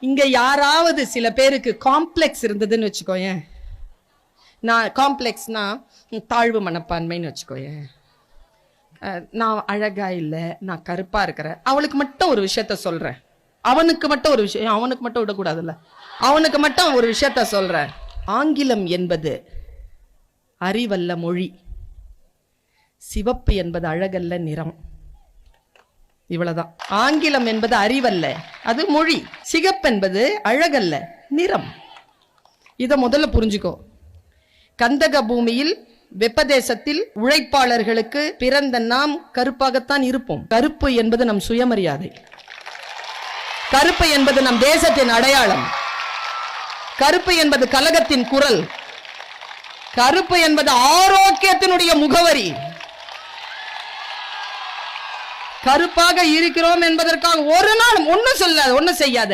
இங்க யாராவது சில பேருக்கு காம்ப்ளெக்ஸ் இருந்ததுன்னு வச்சுக்கோயேன். நான் காம்ப்ளெக்ஸ்னா தாழ்வு மனப்பான்மைன்னு வச்சுக்கோயேன். நான் அழகா இல்லை, நான் கருப்பா இருக்கிறேன், அவளுக்கு மட்டும் ஒரு விஷயத்த சொல்றேன், அவனுக்கு மட்டும் ஒரு விஷயம், அவனுக்கு மட்டும் விடக்கூடாதுல்ல, அவனுக்கு மட்டும் ஒரு விஷயத்த சொல்றேன். ஆங்கிலம் என்பது அறிவல்ல மொழி, சிவப்பு என்பது அழகல்ல நிறம். இவ்வளவுதான். ஆங்கிலம் என்பது அறிவல்ல, அது மொழி. சிகப்பு என்பது அழகல்ல, நிறம். இத முதல்ல புரிஞ்சுக்கோ. கந்தக பூமியில் வெப்பதேசத்தில் உழைப்பாளர்களுக்கு பிறந்த நாம் கருப்பாகத்தான் இருப்போம். கருப்பு என்பது நம் சுயமரியாதை, கருப்பு என்பது நம் தேசத்தின் அடையாளம், கருப்பு என்பது கலகத்தின் குரல், கருப்பு என்பது ஆரோக்கியத்தினுடைய முகவரி. கருப்பாக இருக்கிறோம் என்பதற்காக ஒரு நாள் ஒன்னும் சொல்லாத, ஒன்னும் செய்யாத.